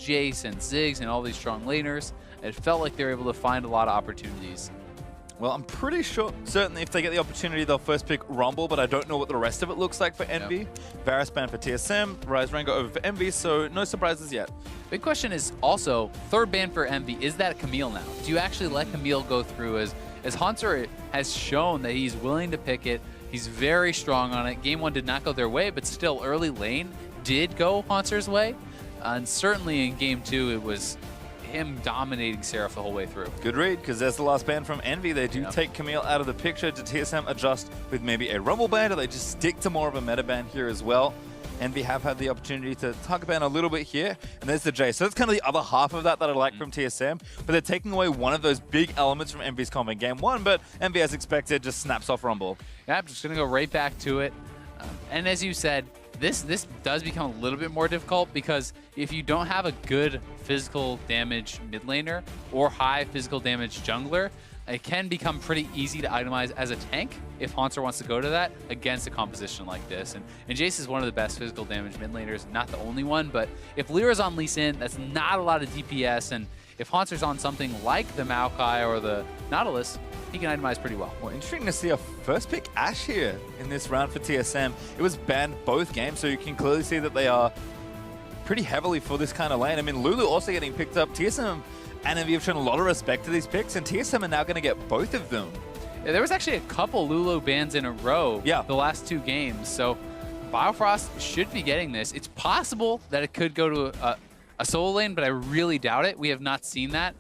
Jace and Ziggs and all these strong laners. It felt like they were able to find a lot of opportunities. Well, I'm pretty sure, certainly if they get the opportunity, they'll first pick Rumble, but I don't know what the rest of it looks like for EnVy. Varus ban for TSM, Rise Rengo over for EnVy, so no surprises yet. Big question is also, third ban for EnVy, is that Camille now? Do you actually let Camille go through as Hunter has shown that he's willing to pick it, he's very strong on it. Game 1 did not go their way, but still early lane did go Hunter's way. And certainly in Game 2, it was him dominating Seraph the whole way through. Good read, because there's the last ban from EnVy. They do take Camille out of the picture. Did TSM adjust with maybe a Rumble ban, or they just stick to more of a meta ban here as well? EnVy have had the opportunity to target ban a little bit here, and there's the J. So that's kind of the other half of that I like from TSM, but they're taking away one of those big elements from EnVy's comp in Game 1, but EnVy, as expected, just snaps off Rumble. Yeah, I'm just going to go right back to it. And as you said, this does become a little bit more difficult because if you don't have a good physical damage mid laner or high physical damage jungler, it can become pretty easy to itemize as a tank if Haunter wants to go to that against a composition like this. And Jace is one of the best physical damage mid laners, not the only one, but if Lyra's on Lee Sin, that's not a lot of DPS, and if Haunter's on something like the Maokai or the Nautilus, he can itemize pretty well. Well, interesting to see a first pick Ashe here in this round for TSM. It was banned both games, so you can clearly see that they are pretty heavily for this kind of lane. I mean, Lulu also getting picked up. TSM and EnVy have shown a lot of respect to these picks, and TSM are now going to get both of them. Yeah, there was actually a couple Lulu bans in a row the last 2 games, so Biofrost should be getting this. It's possible that it could go to a solo lane, but I really doubt it. We have not seen that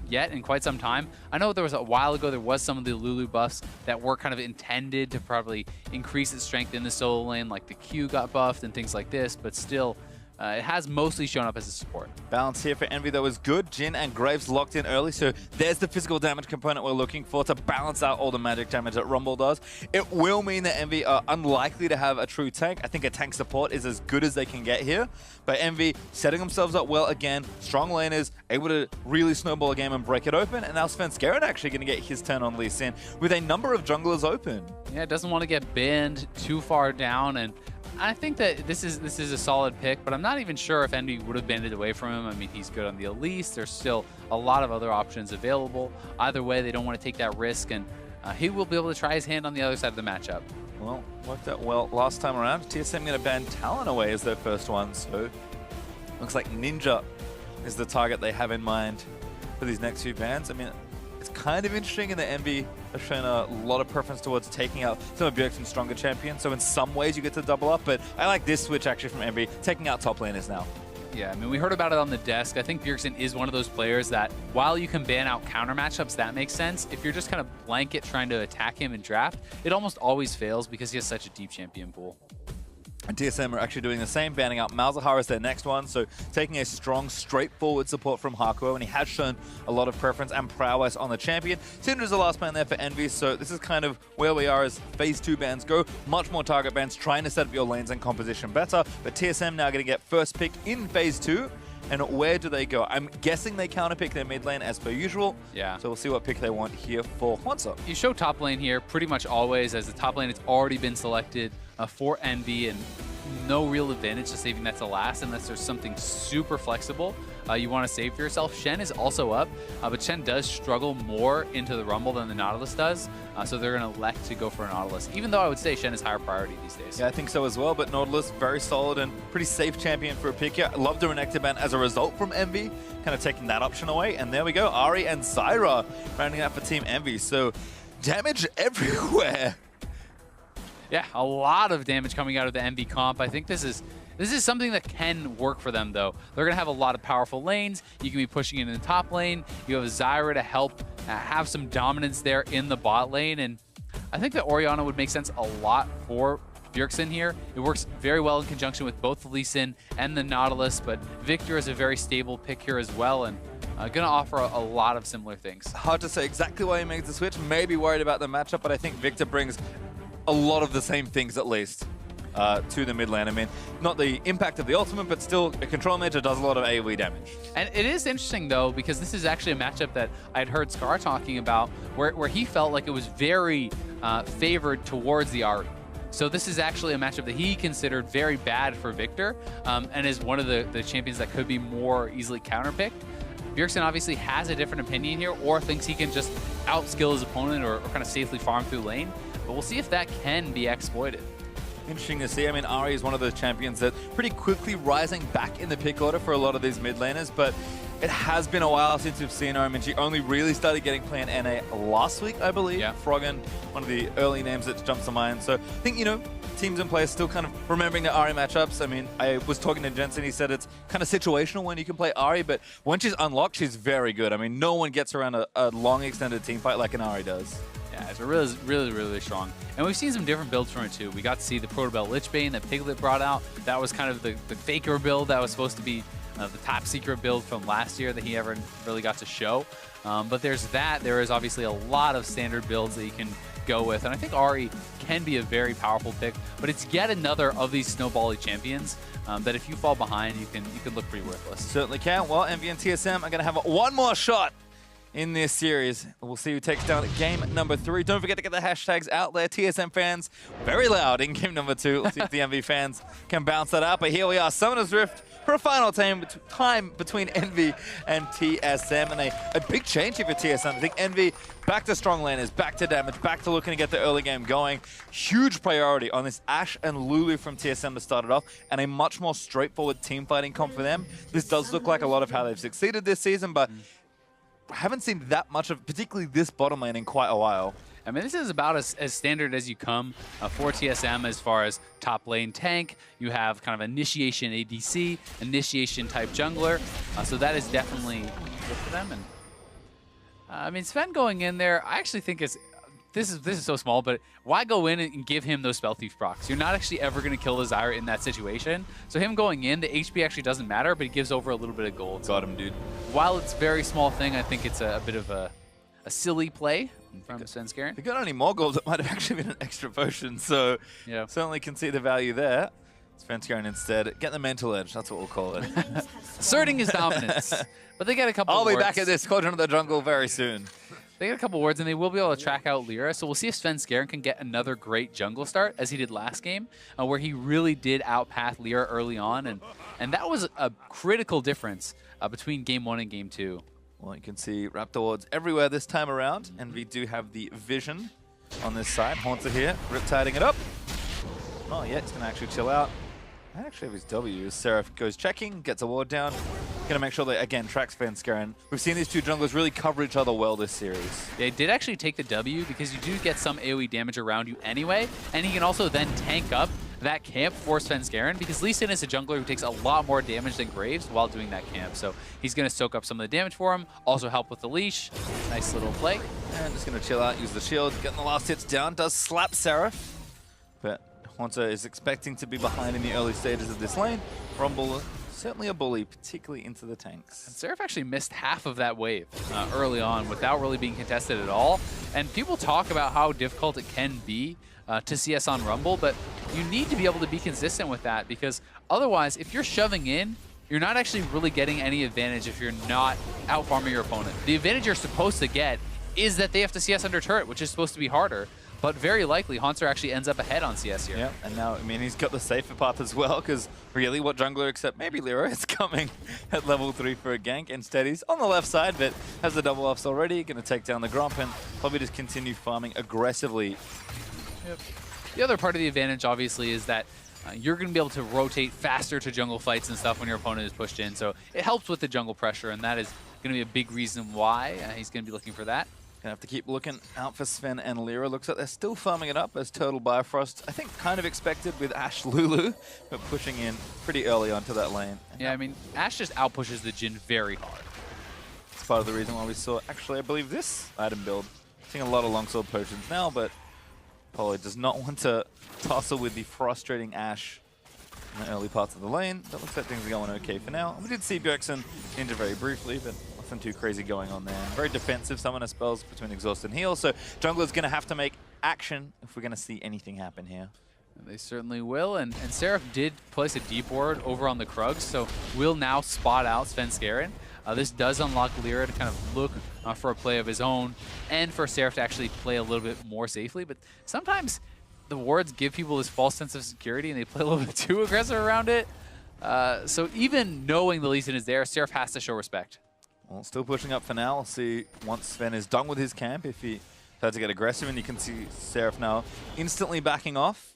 yet in quite some time. I know there was a while ago, there was some of the Lulu buffs that were kind of intended to probably increase its strength in the solo lane, like the Q got buffed and things like this, but still, it has mostly shown up as a support. Balance here for EnVy, though, is good. Jhin and Graves locked in early, so there's the physical damage component we're looking for to balance out all the magic damage that Rumble does. It will mean that EnVy are unlikely to have a true tank. I think a tank support is as good as they can get here, but EnVy setting themselves up well again. Strong laners, able to really snowball a game and break it open, and now Svenskeren actually going to get his turn on Lee Sin with a number of junglers open. Yeah, it doesn't want to get banned too far down, and I think that this is a solid pick, but I'm not even sure if EnVy would have banded away from him. I mean, he's good on the Elise. There's still a lot of other options available. Either way, they don't want to take that risk, and he will be able to try his hand on the other side of the matchup. Well, worked out well last time around. TSM going to ban Talon away as their first one, so looks like Ninja is the target they have in mind for these next few bans. I mean, it's kind of interesting in the EnVy have shown a lot of preference towards taking out some of Bjergsen's stronger champions, so in some ways you get to double up, but I like this switch actually from EnVy, taking out top laners now. Yeah, I mean, we heard about it on the desk. I think Bjergsen is one of those players that, while you can ban out counter matchups, that makes sense. If you're just kind of blanket trying to attack him in draft, it almost always fails because he has such a deep champion pool. And TSM are actually doing the same, banning out Malzahar as their next one, so taking a strong, straightforward support from Hakuo, and he has shown a lot of preference and prowess on the champion. Syndra's the last ban there for EnVy, so this is kind of where we are as Phase 2 bans go. Much more target bans, trying to set up your lanes and composition better, but TSM now going to get first pick in Phase 2. And where do they go? I'm guessing they counterpick their mid lane as per usual. Yeah. So we'll see what pick they want here for Hwangsa. You show top lane here pretty much always, as the top lane has already been selected for EnVy, and no real advantage to saving that to last unless there's something super flexible you want to save for yourself. Shen is also up, but Shen does struggle more into the Rumble than the Nautilus does, so they're going to elect to go for a Nautilus, even though I would say Shen is higher priority these days. Yeah, I think so as well, but Nautilus, very solid and pretty safe champion for a pick here. I love the Renekton ban as a result from EnVy, kind of taking that option away, and there we go, Ahri and Zyra rounding out for Team EnVy, so damage everywhere. Yeah, a lot of damage coming out of the EnVy comp. I think this is something that can work for them, though. They're going to have a lot of powerful lanes. You can be pushing in the top lane. You have Zyra to help have some dominance there in the bot lane. And I think that Orianna would make sense a lot for Bjergsen here. It works very well in conjunction with both the Lee Sin and the Nautilus, but Victor is a very stable pick here as well, and going to offer a lot of similar things. Hard to say exactly why he makes the switch. Maybe worried about the matchup, but I think Victor brings a lot of the same things at least to the mid lane. I mean, not the impact of the ultimate, but still a control mage that does a lot of AoE damage. And it is interesting, though, because this is actually a matchup that I'd heard Scar talking about where he felt like it was very favored towards the Ahri. So this is actually a matchup that he considered very bad for Victor, and is one of the champions that could be more easily counterpicked. Bjergsen obviously has a different opinion here, or thinks he can just outskill his opponent or kind of safely farm through lane. But we'll see if that can be exploited. Interesting to see. I mean, Ahri is one of those champions that pretty quickly rising back in the pick order for a lot of these mid laners, but it has been a while since we've seen her. I mean, she only really started getting play in NA last week, I believe. Yeah. Froggen, one of the early names that jumps to mind. So I think, you know, teams and players still kind of remembering the Ahri matchups. I mean, I was talking to Jensen, he said it's kind of situational when you can play Ahri, but when she's unlocked, she's very good. I mean, no one gets around a long extended team fight like an Ahri does. Yeah, it's really strong. And we've seen some different builds from it too. We got to see the Protobell Lichbane that Piglet brought out. That was kind of the faker build that was supposed to be the top secret build from last year that he ever really got to show. But there's that. There is obviously a lot of standard builds that you can go with. And I think Ahri can be a very powerful pick, but it's yet another of these snowbally champions that if you fall behind, you can look pretty worthless. Certainly can. Well, EnVy and TSM are going to have one more shot in this series. We'll see who takes down game number 3. Don't forget to get the hashtags out there. TSM fans, very loud in game number 2. Let's see if the EnVy fans can bounce that out. But here we are, Summoner's Rift for a final time between EnVy and TSM. And a big change here for TSM. I think EnVy back to strong laners, back to damage, back to looking to get the early game going. Huge priority on this Ashe and Lulu from TSM to start it off, and a much more straightforward team fighting comp for them. This does look like a lot of how they've succeeded this season, but I haven't seen that much of particularly this bottom lane in quite a while. I mean, this is about as standard as you come for TSM as far as top lane tank. You have kind of initiation ADC, initiation type jungler. So that is definitely good for them. And I mean, Sven going in there, I actually think this is so small, but why go in and give him those Spell Thief procs? You're not actually ever going to kill the Zyra in that situation. So him going in, the HP actually doesn't matter, but he gives over a little bit of gold. Got him, dude. While it's a very small thing, I think it's a bit of a silly play from Svenskeren. If he got any more gold, it might have actually been an extra potion. So yeah, certainly can see the value there. Svenskeren instead. Get the mental edge, that's what we'll call it. Asserting his dominance. But they get a couple I'll words. be back at this Quadrant of the Jungle very soon. They get a couple words, and they will be able to track out Lyra. So we'll see if Svenskeren can get another great jungle start, as he did last game, where he really did outpath Lyra early on. And that was a critical difference between game 1 and game 2. Well, you can see Raptor wards everywhere this time around, and we do have the vision on this side. Haunter here, riptiding it up. Oh yeah, he's going to actually chill out. I actually have his W. Seraph goes checking, gets a ward down. Going to make sure that, again, tracks Svenskeren. We've seen these two junglers really cover each other well this series. They did actually take the W because you do get some AoE damage around you anyway, and he can also then tank up that camp for Svenskeren because Lee Sin is a jungler who takes a lot more damage than Graves while doing that camp. So he's going to soak up some of the damage for him, also help with the leash. Nice little play. And just going to chill out, use the shield, getting the last hits down. Does slap Seraph, but Haunter is expecting to be behind in the early stages of this lane. Rumble, certainly a bully, particularly into the tanks. And Seraph actually missed half of that wave early on without really being contested at all. And people talk about how difficult it can be to CS on Rumble, but you need to be able to be consistent with that because otherwise, if you're shoving in, you're not actually really getting any advantage if you're not out-farming your opponent. The advantage you're supposed to get is that they have to CS under turret, which is supposed to be harder. But very likely, Haunter actually ends up ahead on CS here. Yeah, and now, I mean, he's got the safer path as well, because really, what jungler except maybe Lyra is coming at level 3 for a gank. Instead, he's on the left side, but has the double offs already, going to take down the Gromp and probably just continue farming aggressively. Yep. The other part of the advantage, obviously, is that you're going to be able to rotate faster to jungle fights and stuff when your opponent is pushed in. So it helps with the jungle pressure, and that is going to be a big reason why he's going to be looking for that. Gonna have to keep looking out for Sven and Lyra. Looks like they're still farming it up as Total Bifrost, I think kind of expected with Ashe Lulu, but pushing in pretty early onto that lane. Yeah, I mean, Ashe just outpushes the Jhin very hard. It's part of the reason why we saw, actually, I believe this item build. Seeing a lot of longsword potions now, but Polo does not want to tussle with the frustrating Ashe in the early parts of the lane. That looks like things are going okay for now. We did see Bjergsen injure very briefly, but nothing too crazy going on there. Very defensive summoner spells between exhaust and heal, so jungler's going to have to make action if we're going to see anything happen here. They certainly will, and Seraph did place a deep ward over on the Krugs, so we'll now spot out Svenskeren. This does unlock Lyra to kind of look for a play of his own, and for Seraph to actually play a little bit more safely, but sometimes the wards give people this false sense of security and they play a little bit too aggressive around it. So even knowing the Lee Sin is there, Seraph has to show respect. Well, still pushing up for now. We'll see once Sven is done with his camp if he decides to get aggressive, and you can see Seraph now instantly backing off.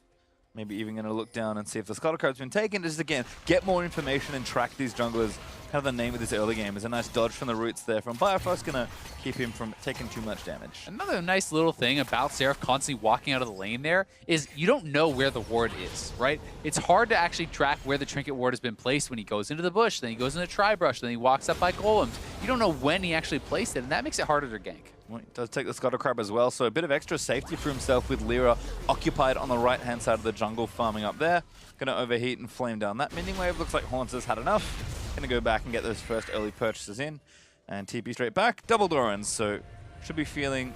Maybe even going to look down and see if the Scuttle Crab's been taken. Just again, get more information and track these junglers. Kind of the name of this early game is a nice dodge from the roots there from Bifrost, going to keep him from taking too much damage. Another nice little thing about Seraph constantly walking out of the lane there is you don't know where the ward is, right? It's hard to actually track where the trinket ward has been placed when he goes into the bush, then he goes into Tri-Brush, then he walks up by golems. You don't know when he actually placed it, and that makes it harder to gank. Well, he does take the Scuttle Crab as well, so a bit of extra safety for himself with Lyra occupied on the right-hand side of the jungle, farming up there. Going to overheat and flame down that minion wave. Looks like Haunter's had enough. Going to go back and get those first early purchases in. And TP straight back. Double Dorans, so should be feeling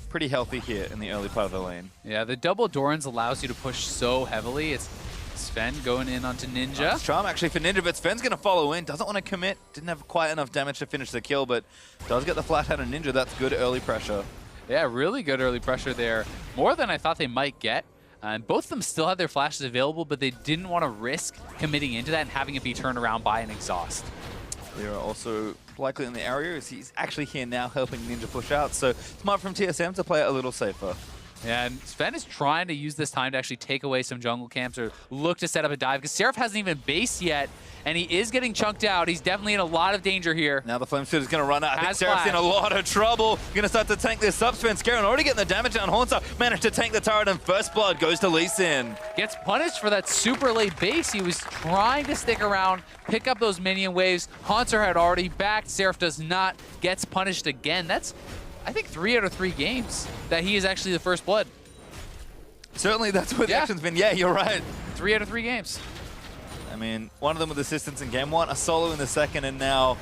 pretty healthy here in the early part of the lane. Yeah, the double Dorans allows you to push so heavily. It's Sven going in onto Ninja. Nice charm actually for Ninja, but Sven's going to follow in. Doesn't want to commit. Didn't have quite enough damage to finish the kill, but does get the flash out of Ninja. That's good early pressure. Yeah, really good early pressure there. More than I thought they might get. And both of them still had their flashes available, but they didn't want to risk committing into that and having it be turned around by an exhaust. Lyra also likely in the area as he's actually here now helping Ninja push out. So smart from TSM to play it a little safer. Yeah, and Sven is trying to use this time to actually take away some jungle camps or look to set up a dive because Seraph hasn't even based yet, and he is getting chunked out. He's definitely in a lot of danger here. Now the Flame Suit is going to run out. I think Seraph's in a lot of trouble. Going to start to tank this up. Sven Skaren already getting the damage down. Haunter managed to tank the turret, and first blood goes to Lee Sin. Gets punished for that super late base. He was trying to stick around, pick up those minion waves. Haunter had already backed. Seraph does not. Gets punished again. That's, I think, 3 out of 3 games that he is actually the first blood. Certainly that's what the action's been. Yeah, you're right. 3 out of 3 games. I mean, one of them with assistance in game 1, a solo in the second, and now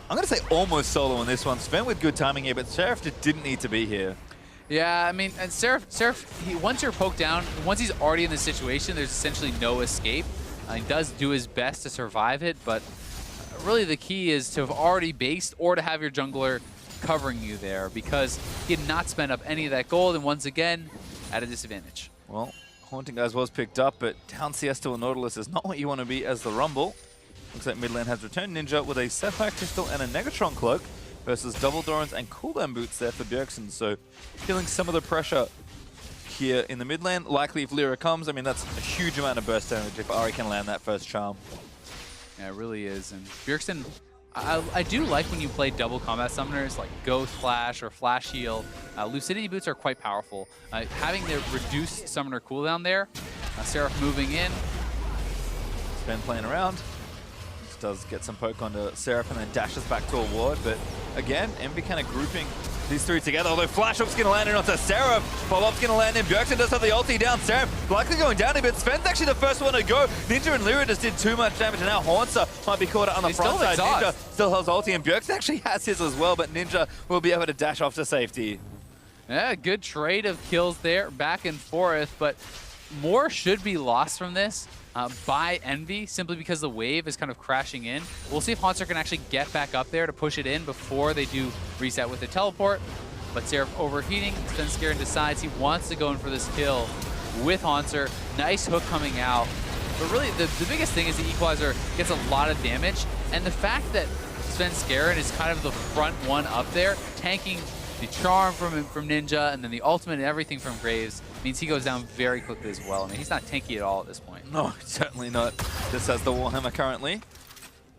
I'm going to say almost solo in this one. Sven with good timing here, but Seraph just didn't need to be here. Yeah, I mean, and Seraph, once you're poked down, once he's already in this situation, there's essentially no escape. He does do his best to survive it, but really the key is to have already based or to have your jungler covering you there because he did not spend up any of that gold, and once again, at a disadvantage. Well, Haunting Guys was picked up, but down CS to a Nautilus is not what you want to be as the Rumble. Looks like mid lane has returned Ninja with a Sapphire Crystal and a Negatron Cloak versus double Dorans and cooldown boots there for Bjergsen. So feeling some of the pressure here in the mid lane. Likely if Lyra comes, I mean, that's a huge amount of burst damage if Ari can land that first charm. Yeah, it really is. And Bjergsen, I do like when you play double combat summoners like Ghost Flash or Flash Heal. Lucidity Boots are quite powerful. Having the reduced summoner cooldown there, Seraph moving in. Sven playing around. Just does get some poke onto Seraph and then dashes back to a ward. But again, EnVy kind of grouping these three together. Although Flash Hook's going to land in onto Seraph. Follow-up's going to land in. Bjergsen does have the ulti down. Seraph likely going down a bit. Sven's actually the first one to go. Ninja and Lyra just did too much damage, and now Haunter might be caught on the front side. Ninja still has ulti, and Bjergsen actually has his as well, but Ninja will be able to dash off to safety. Yeah, good trade of kills there, back and forth, but more should be lost from this by EnVy, simply because the wave is kind of crashing in. We'll see if Haunter can actually get back up there to push it in before they do reset with the teleport. But Seraph overheating, Sven Skaren decides he wants to go in for this kill with Haunter. Nice hook coming out. But really, the biggest thing is the Equalizer gets a lot of damage, and the fact that Sven Skaren is kind of the front one up there, tanking the charm from Ninja, and then the ultimate and everything from Graves means he goes down very quickly as well. I mean, he's not tanky at all at this point. No, certainly not. Just has the Warhammer currently.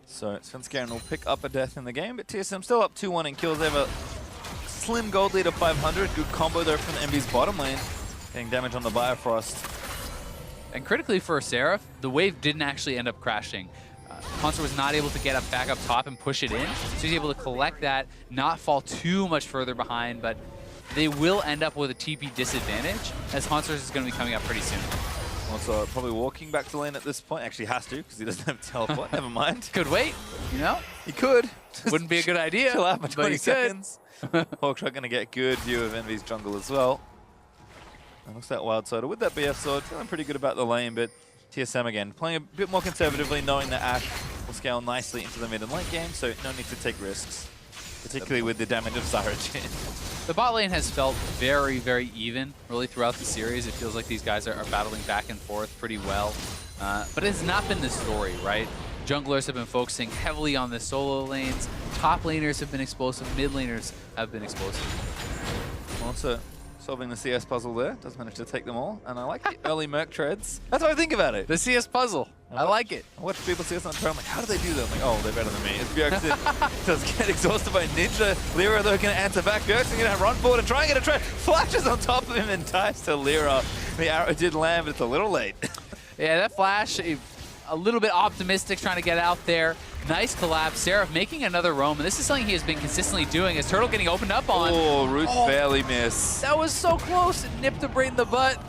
So Sven Skaren will pick up a death in the game, but TSM still up 2-1 in kills. They have a slim gold lead of 500. Good combo there from EnVy's bottom lane. Getting damage on the Bifrost. And critically for Seraph, the wave didn't actually end up crashing. Haunter was not able to get up back up top and push it in, so he's able to collect that, not fall too much further behind, but they will end up with a TP disadvantage, as Haunter is going to be coming up pretty soon. Also, probably walking back to lane at this point. Actually has to, because he doesn't have teleport. Never mind. Could wait, you know? He could. Wouldn't be a good idea. Chill out for 20 seconds. Hawkshot going to get good view of EnVy's jungle as well. And looks like Wild Soda with that BF sword, feeling pretty good about the lane, but TSM again, playing a bit more conservatively, knowing that Ashe will scale nicely into the mid and late game, so no need to take risks. particularly with the damage of Zyrajin. The bot lane has felt very, very even really throughout the series. It feels like these guys are battling back and forth pretty well. But it's not been the story, right? Junglers have been focusing heavily on the solo lanes. Top laners have been explosive. Mid laners have been explosive. Also, solving the CS puzzle there. Does manage to take them all. And I like the early Merc treads. That's what I think about it. The CS puzzle. I like it. I watch people CS on Twitter. I'm like, how do they do that? I'm like, oh, they're better than me. It's Bjergsen does get exhausted by Ninja. Lyra, though, going to answer back. Bjergsen going to run forward and try and get a trade. Flashes on top of him and dives to Lyra. The arrow did land, but it's a little late. Yeah, that flash, a little bit optimistic, trying to get out there. Nice collapse. Seraph making another roam, and this is something he has been consistently doing. As Turtle getting opened up on. Oh, Root barely missed. That was so close. It nipped the brain in the butt.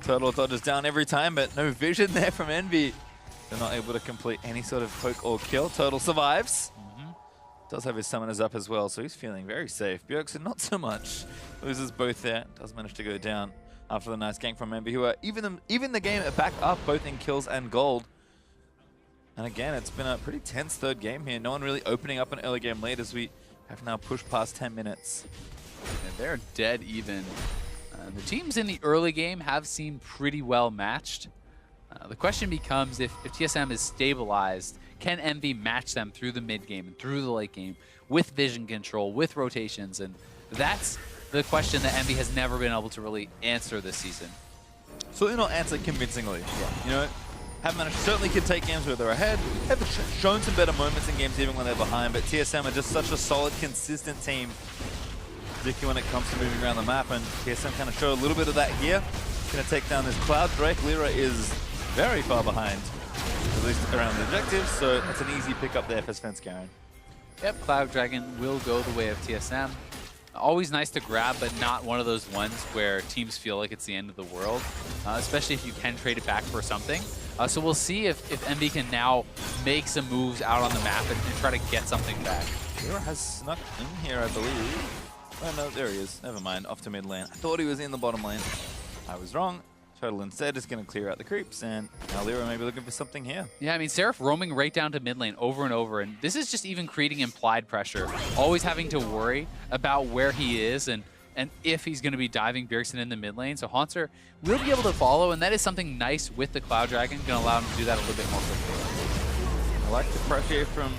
Turtle dodges down every time, but no vision there from Envy. They're not able to complete any sort of poke or kill. Turtle survives. Does have his summoners up as well, so he's feeling very safe. Bjergsen not so much. Loses both there. Does manage to go down after the nice gank from Envy, who are even the game back up both in kills and gold. And again, it's been a pretty tense third game here. No one really opening up an early game lead as we have now pushed past 10 minutes. And they're dead even. The teams in the early game have seemed pretty well matched. The question becomes if TSM is stabilized, can Envy match them through the mid game and through the late game with vision control, with rotations? And that's the question that Envy has never been able to really answer this season. Certainly not answer convincingly. Yeah. You know, have managed, certainly can take games where they're ahead, have shown some better moments in games even when they're behind, but TSM are just such a solid, consistent team, particularly when it comes to moving around the map, and TSM kind of show a little bit of that here. Going to take down this Cloud Drake. Lyra is very far behind, at least around the objectives, so it's an easy pick up there for Svenskeren. Yep, Cloud Dragon will go the way of TSM. Always nice to grab, but not one of those ones where teams feel like it's the end of the world, especially if you can trade it back for something. So we'll see if Envy can now make some moves out on the map and try to get something back. Lyra has snuck in here, I believe. Oh no, there he is. Never mind, off to mid lane. I thought he was in the bottom lane. I was wrong. Turtle instead is going to clear out the creeps, and now Lyra may be looking for something here. Yeah, I mean, Seraph roaming right down to mid lane over and over, and this is just even creating implied pressure. Always having to worry about where he is and if he's going to be diving Bjergsen in the mid lane. So Haunter will be able to follow, and that is something nice with the Cloud Dragon, going to allow him to do that a little bit more quickly. I like the pressure from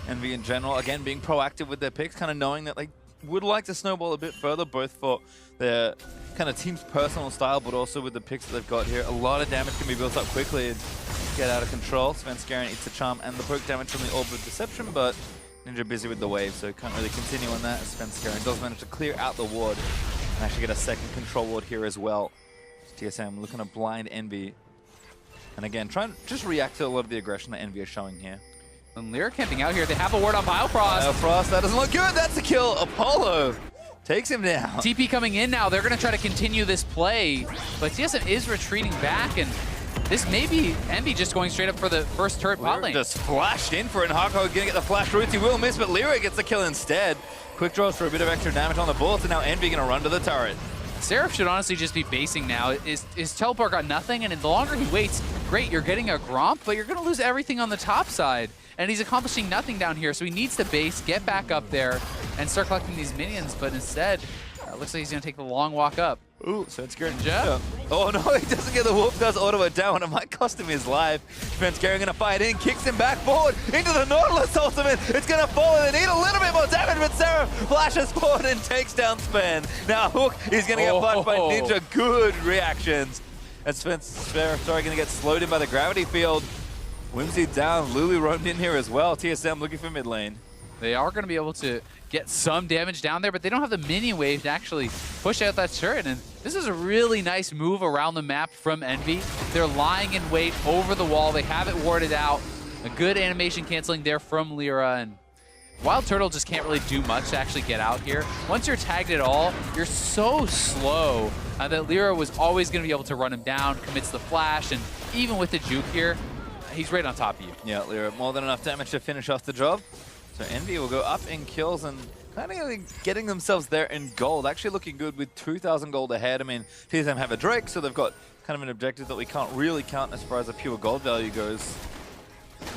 Envy in general. Again, being proactive with their picks, kind of knowing that they would like to snowball a bit further, both for their kind of team's personal style, but also with the picks that they've got here. A lot of damage can be built up quickly and get out of control. Svenskeren eats the charm and the poke damage from the Orb of Deception, but Ninja busy with the wave, so can't really continue on that. Svenskeren does manage to clear out the ward and actually get a second control ward here as well. TSM looking to blind Envy. And again, try and just react to a lot of the aggression that Envy is showing here. And Lyra camping out here. They have a ward on Biofrost. Biofrost, that doesn't look good. That's a kill. Apollo takes him down. TP coming in now. They're going to try to continue this play, but TSM is retreating back, and this may be Envy just going straight up for the first turret bot lane. Just flashed in for it, and Hako going to get the flash roots. He will miss, but Lyra gets the kill instead. Quick draws for a bit of extra damage on the board, so now Envy going to run to the turret. Seraph should honestly just be basing now. His teleport got nothing, and the longer he waits, great, you're getting a Gromp, but you're going to lose everything on the top side. And he's accomplishing nothing down here, so he needs to base, get back up there, and start collecting these minions, but instead, looks like he's going to take the long walk up. Ooh, so it's Ninja. Oh no, he doesn't get the wolf, does auto it down. It might cost him his life. Svenskeren gonna fight in, kicks him back forward into the Nautilus ultimate. It's gonna fall and they need a little bit more damage, but Seraph flashes forward and takes down Sven. Now Hook is gonna get flashed by Ninja. Good reactions. And Seraph gonna get slowed in by the gravity field. Whimsy down, Lulu roamed in here as well. TSM looking for mid lane. They are going to be able to get some damage down there, but they don't have the minion wave to actually push out that turret. And this is a really nice move around the map from Envy. They're lying in wait over the wall. They have it warded out. A good animation canceling there from Lyra. And Wild Turtle just can't really do much to actually get out here. Once you're tagged at all, you're so slow that Lyra was always going to be able to run him down, commits the flash, and even with the juke here, he's right on top of you. Yeah, Lyra, more than enough damage to finish off the job. So Envy will go up in kills and kind of getting themselves there in gold. Actually looking good with 2,000 gold ahead. I mean, TSM have a Drake, so they've got kind of an objective that we can't really count as far as the pure gold value goes.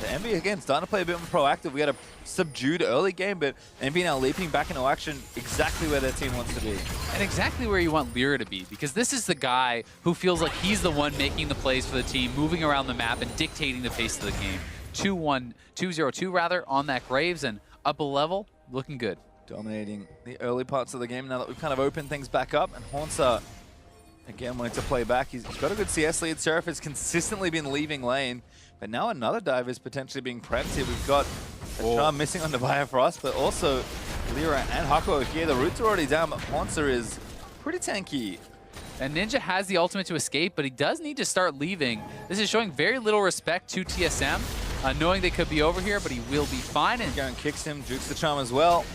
The EnVy, again, starting to play a bit more proactive. We had a subdued early game, but EnVy now leaping back into action exactly where their team wants to be. And exactly where you want Lyra to be, because this is the guy who feels like he's the one making the plays for the team, moving around the map and dictating the pace of the game. 2-0-2 rather, on that Graves, and up a level, looking good. Dominating the early parts of the game now that we've kind of opened things back up, and Haunter, again, wanting to play back. He's got a good CS lead. Seraph has consistently been leaving lane, but now another dive is potentially being prepped here. We've got a charm missing on Devaya Frost, but also Lyra and Hakuo here. The roots are already down, but Haunter is pretty tanky. And Ninja has the ultimate to escape, but he does need to start leaving. This is showing very little respect to TSM, knowing they could be over here, but he will be fine. And Garen kicks him, jukes the charm as well.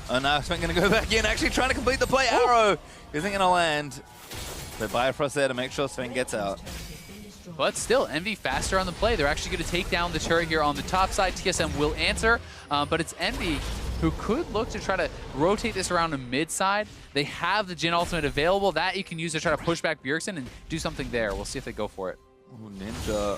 Oh, now Sven going to go back in, actually trying to complete the play. Arrow isn't going to land. So Bifrost there to make sure Sven gets out. But still, EnVy faster on the play. They're actually going to take down the turret here on the top side. TSM will answer, but it's EnVy who could look to try to rotate this around the mid side. They have the Jhin ultimate available. That you can use to try to push back Bjergsen and do something there. We'll see if they go for it. Ooh, Ninja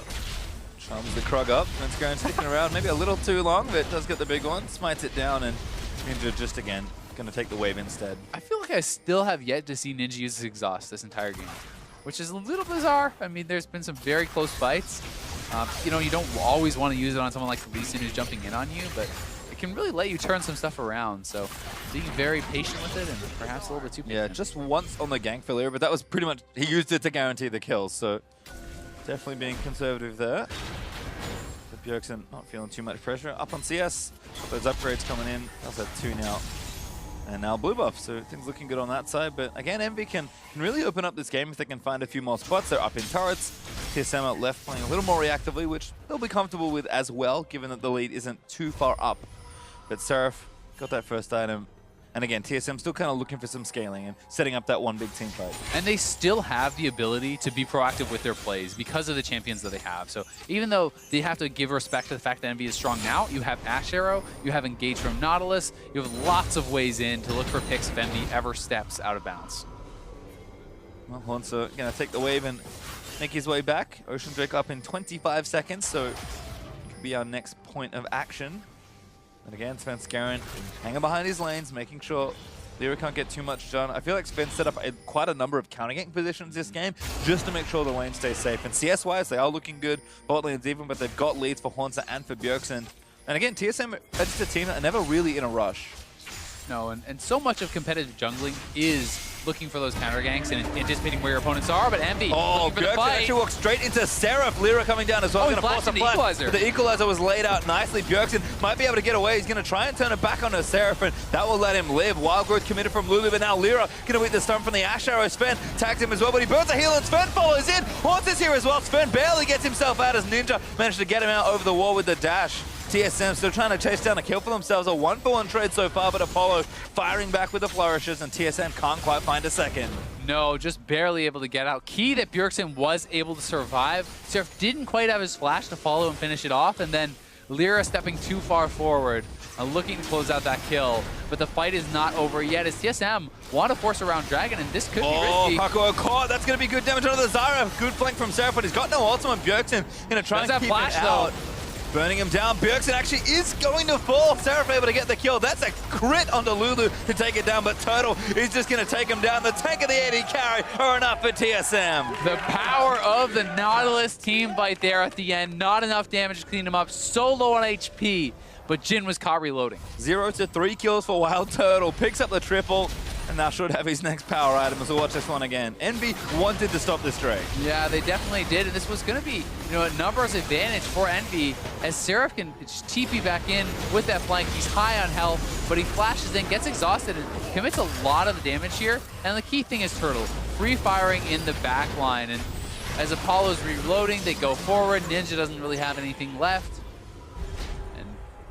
charms the Krug up. Vince Garen sticking around maybe a little too long, but does get the big one. Smites it down, and Ninja just again going to take the wave instead. I feel like I still have yet to see Ninja use his exhaust this entire game, which is a little bizarre. I mean, there's been some very close fights. You know, you don't always want to use it on someone like Lee Sin who's jumping in on you, but it can really let you turn some stuff around. So being very patient with it and perhaps a little bit too patient. Yeah, just once on the gank for Lyra, but that was pretty much, he used it to guarantee the kills, so definitely being conservative there. But Bjergsen not feeling too much pressure. Up on CS, those upgrades coming in. That's at 2 now. And now blue buff, so things looking good on that side. But again, EnVy can really open up this game if they can find a few more spots. They're up in turrets. TSM at left playing a little more reactively, which they'll be comfortable with as well, given that the lead isn't too far up. But Seraph got that first item. And again, TSM still kind of looking for some scaling and setting up that one big team fight. And they still have the ability to be proactive with their plays because of the champions that they have. So even though they have to give respect to the fact that EnVy is strong now, you have Ash Arrow, you have Engage from Nautilus, you have lots of ways in to look for picks if EnVy ever steps out of bounds. Well, Haunter going to take the wave and make his way back. Ocean Drake up in 25 seconds, so it could be our next point of action. And again, Sven Garen hanging behind his lanes, making sure Lyra can't get too much done. I feel like Sven set up quite a number of counter-gank positions this game just to make sure the lane stays safe. And CS-wise, they are looking good. Bot lane's even, but they've got leads for Haunter and for Bjergsen. And again, TSM are just a team that are never really in a rush. No, and so much of competitive jungling is looking for those counter ganks and anticipating where your opponents are, but EnVy Bjergsen actually walks straight into Seraph. Lyra coming down as well. He flashed into Equalizer. The Equalizer was laid out nicely. Bjergsen might be able to get away. He's going to try and turn it back onto Seraph, and that will let him live. Wild Growth committed from Lulu, but now Lyra going to beat the stun from the Ash Arrow. Sven tags him as well, but he burns a heal, and Sven follows in. Haunter's here as well. Sven barely gets himself out as Ninja managed to get him out over the wall with the dash. TSM still trying to chase down a kill for themselves. A 1-for-1 trade so far, but Apollo firing back with the flourishes, and TSM can't quite find a second. No, just barely able to get out. Key that Bjergsen was able to survive. Seraph didn't quite have his flash to follow and finish it off, and then Lyra stepping too far forward, looking to close out that kill. But the fight is not over yet as TSM want to force around Dragon, and this could be risky. Hakuo caught. That's going to be good damage onto the Zyra. Good flank from Seraph, but he's got no ultimate. Bjergsen going to try and keep it out. Burning him down. Bjergsen actually is going to fall. Seraph able to get the kill. That's a crit onto Lulu to take it down, but Turtle is just going to take him down. The tank of the AD carry are enough for TSM. The power of the Nautilus team fight there at the end. Not enough damage to clean him up. So low on HP, but Jhin was caught reloading. 0 to 3 kills for Wild Turtle. Picks up the triple. And now should have his next power item as we'll watch this one again. EnVy wanted to stop this Drake. Yeah, they definitely did, and this was going to be, a numbers advantage for EnVy as Seraph can just TP back in with that flank. He's high on health, but he flashes in, gets exhausted, and commits a lot of the damage here. And the key thing is Turtle, free firing in the back line. And as Apollo's reloading, they go forward. Ninja doesn't really have anything left. And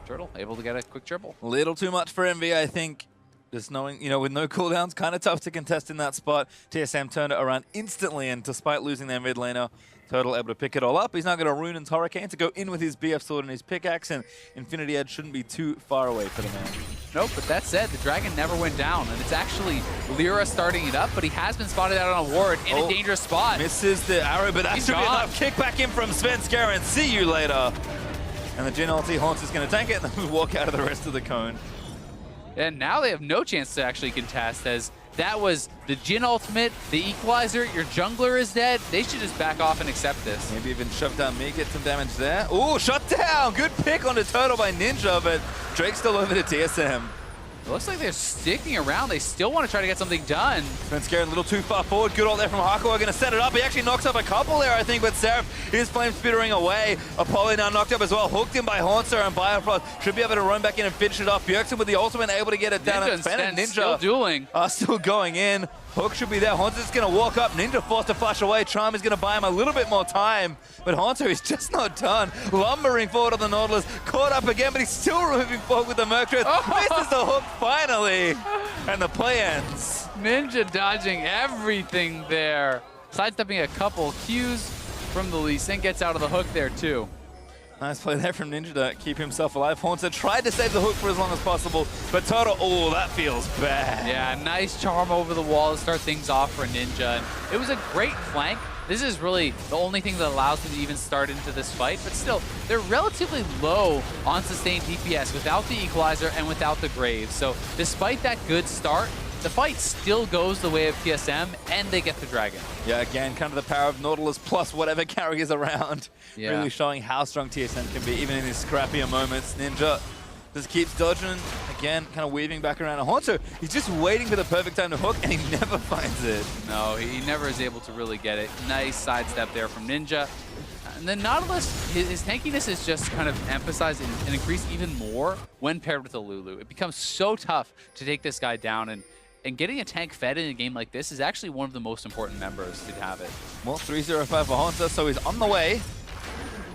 Turtle able to get a quick triple. A little too much for EnVy, I think. Just knowing, with no cooldowns, kind of tough to contest in that spot. TSM turned it around instantly, and despite losing their mid laner, Turtle able to pick it all up. He's now got a Rune's Hurricane to go in with his BF sword and his pickaxe, and Infinity Edge shouldn't be too far away for the man. Nope, but that said, the Dragon never went down, and it's actually Lyra starting it up, but he has been spotted out on a ward in a dangerous spot. Misses the arrow, but that should be enough. Kick back in from Sven Garen. See you later. And the Jin ulti, Haunter's going to tank it and then walk out of the rest of the cone. And now they have no chance to actually contest, as that was the Jin ultimate, the equalizer, your jungler is dead. They should just back off and accept this. Maybe even shove down me, get some damage there. Ooh, shut down! Good pick on the turtle by Ninja, but Drake's still over to TSM. It looks like they're sticking around. They still want to try to get something done. Been scared a little too far forward. Good ult there from Hakuo. Going to set it up. He actually knocks up a couple there, I think, but Seraph is flame spittering away. Apollo now knocked up as well. Hooked in by Haunter, and Biofrost should be able to run back in and finish it off. Bjergsen with the ultimate able to get it down. Ninja and Ninja still dueling. Are still going in. Hook should be there. Haunter's going to walk up. Ninja forced to flash away. Charm is going to buy him a little bit more time. But Haunter is just not done. Lumbering forward on the Nautilus. Caught up again, but he's still moving forward with the Mercury. Misses the hook finally. And the play ends. Ninja dodging everything there. Sidestepping a couple Qs from the Lee Sin. Gets out of the hook there too. Nice play there from Ninja to keep himself alive. Haunter tried to save the hook for as long as possible, but Turtle, oh, that feels bad. Yeah, nice charm over the wall to start things off for Ninja. And it was a great flank. This is really the only thing that allows them to even start into this fight, but still, they're relatively low on sustained DPS without the equalizer and without the Graves. So despite that good start, the fight still goes the way of TSM, and they get the Dragon. Yeah, again, kind of the power of Nautilus plus whatever carry is around. Yeah. Really showing how strong TSM can be, even in these scrappier moments. Ninja just keeps dodging, again, kind of weaving back around. And Haunter, he's just waiting for the perfect time to hook, and he never finds it. No, he never is able to really get it. Nice sidestep there from Ninja. And then Nautilus, his tankiness is just kind of emphasized and increased even more when paired with a Lulu. It becomes so tough to take this guy down, and getting a tank fed in a game like this is actually one of the most important members to have it. Well, 3-0-5 for Haunter, so he's on the way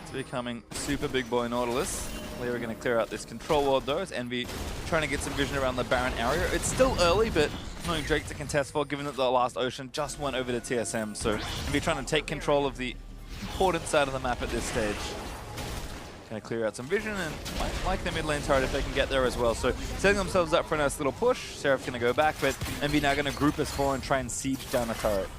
to becoming super big boy Nautilus. We're going to clear out this control ward though, as Envy trying to get some vision around the Baron area. It's still early, but knowing Drake to contest for, given that the last Ocean just went over to TSM, so Envy trying to take control of the important side of the map at this stage. Going to clear out some vision and like the mid lane turret if they can get there as well. So setting themselves up for a nice little push. Seraph's going to go back, but Envy now going to group as 4 and try and siege down the turret.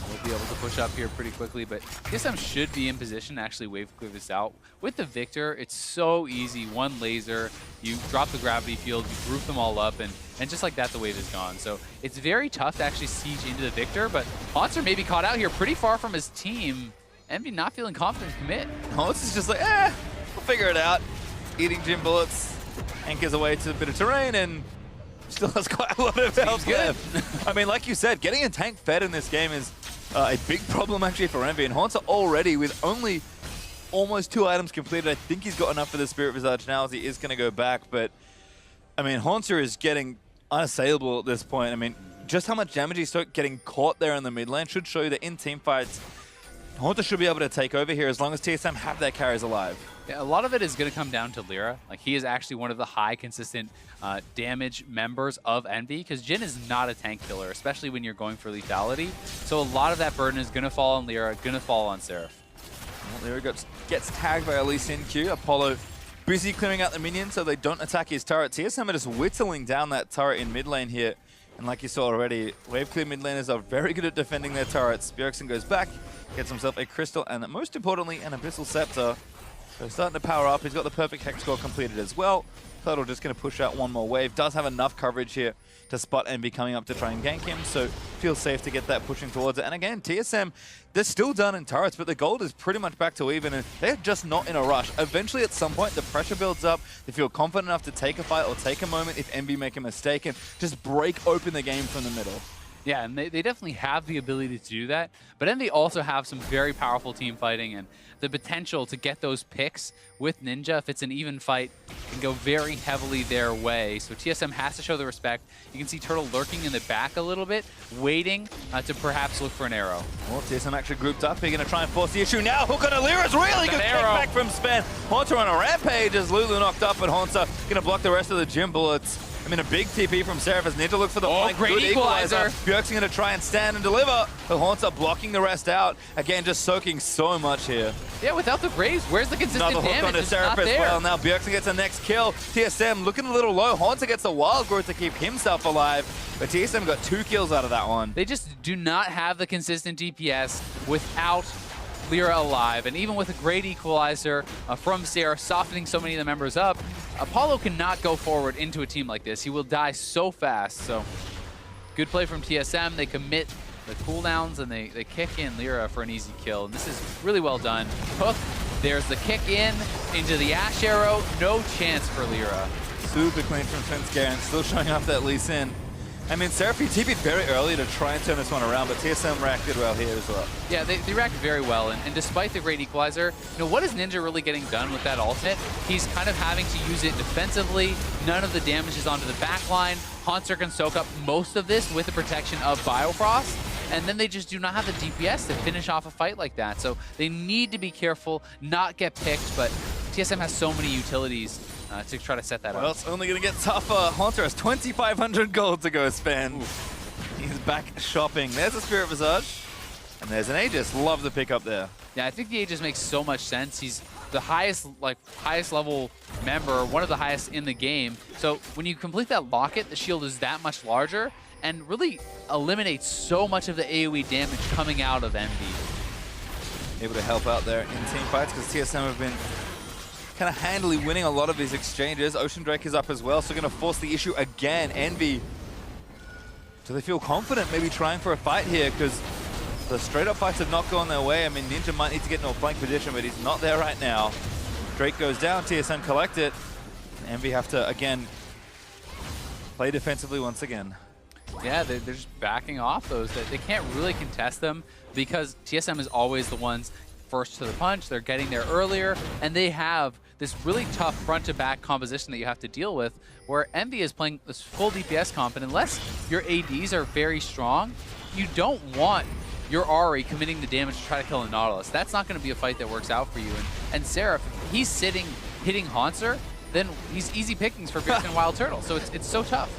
We'll be able to push up here pretty quickly, but TSM should be in position to actually wave clear this out. With the Victor, it's so easy. One laser, you drop the gravity field, you group them all up, and just like that, the wave is gone. So it's very tough to actually siege into the Victor, but Monster may be caught out here pretty far from his team. Envy not feeling confident to commit. Monster's just like, we'll figure it out. Eating gym bullets, anchors away to a bit of terrain, and still has quite a lot of health left. I mean, like you said, getting a tank fed in this game is a big problem actually for Envy. And Haunter already with only almost 2 items completed. I think he's got enough for the Spirit Visage now as he is going to go back. But, I mean, Haunter is getting unassailable at this point. I mean, just how much damage he's getting caught there in the mid lane should show you that in team fights, Haunter should be able to take over here as long as TSM have their carries alive. Yeah, a lot of it is going to come down to Lyra. Like, he is actually one of the high consistent damage members of Envy, because Jin is not a tank killer, especially when you're going for lethality. So a lot of that burden is going to fall on Lyra, going to fall on Seraph. Well, Lyra gets tagged by a Lee Sin Q. Apollo busy clearing out the minions so they don't attack his turret. TSM are just whittling down that turret in mid lane here. And like you saw already, wave clear mid laners are very good at defending their turrets. Bjergsen goes back, gets himself a Crystal, and most importantly, an Abyssal Scepter. So starting to power up. He's got the perfect Hex Score completed as well. Turtle just going to push out one more wave. Does have enough coverage here to spot Envy coming up to try and gank him. So feels safe to get that pushing towards it. And again, TSM, they're still done in turrets, but the gold is pretty much back to even. And they're just not in a rush. Eventually, at some point, the pressure builds up. They feel confident enough to take a fight or take a moment if Envy make a mistake and just break open the game from the middle. Yeah, and they definitely have the ability to do that. But Envy also have some very powerful team fighting, and the potential to get those picks with Ninja, if it's an even fight, can go very heavily their way. So TSM has to show the respect. You can see Turtle lurking in the back a little bit, waiting to perhaps look for an arrow. Well, TSM actually grouped up. They're going to try and force the issue now. Hook on Alira's really good kickback from Spen. Haunter on a rampage as Lulu knocked up, but Haunter going to block the rest of the gym bullets. I mean, a big TP from Seraph as Ninja looks for the flank. Great equalizer. Bjergsen going to try and stand and deliver. But Haunter blocking the rest out. Again, just soaking so much here. Yeah, without the Graves, where's the consistent damage? Another hook onto Seraph as well. Now Bjergsen gets the next kill. TSM looking a little low. Haunter gets the wild growth to keep himself alive. But TSM got 2 kills out of that one. They just do not have the consistent DPS without Lyra alive. And even with a great equalizer from Sarah softening so many of the members up, Apollo cannot go forward into a team like this. He will die so fast. So good play from TSM. They commit the cooldowns and they kick in Lyra for an easy kill. And this is really well done. Hook, there's the kick in into the Ash Arrow. No chance for Lyra. Super clean from Svenskeren, still showing off that Lee Sin. I mean, Seraphine TP'd very early to try and turn this one around, but TSM reacted well here as well. Yeah, they reacted very well, and despite the great equalizer, what is Ninja really getting done with that ultimate? He's kind of having to use it defensively. None of the damage is onto the back line. Haunter can soak up most of this with the protection of Biofrost, and then they just do not have the DPS to finish off a fight like that. So they need to be careful, not get picked, but TSM has so many utilities to try to set that up. Well, it's only going to get tougher. Haunter has 2,500 gold to go spend. Oof. He's back shopping. There's a Spirit Visage, and there's an Aegis. Love the pick up there. Yeah, I think the Aegis makes so much sense. He's the highest level member, one of the highest in the game. So when you complete that locket, the shield is that much larger and really eliminates so much of the AoE damage coming out of EnVy. Able to help out there in team fights because TSM have been kind of handily winning a lot of these exchanges. Ocean Drake is up as well, so going to force the issue again. EnVy, do they feel confident maybe trying for a fight here? Because the straight up fights have not gone their way. I mean, Ninja might need to get into a flank position, but he's not there right now. Drake goes down, TSM collect it. EnVy have to, again, play defensively once again. Yeah, they're just backing off those. They can't really contest them because TSM is always the ones first to the punch. They're getting there earlier, and they have this really tough front-to-back composition that you have to deal with, where EnVy is playing this full DPS comp, and unless your ADs are very strong, you don't want your Ahri committing the damage to try to kill a Nautilus. That's not going to be a fight that works out for you. And Seraph, if he's sitting, hitting Haunter, then he's easy pickings for Grixis and Wild Turtle, so it's so tough.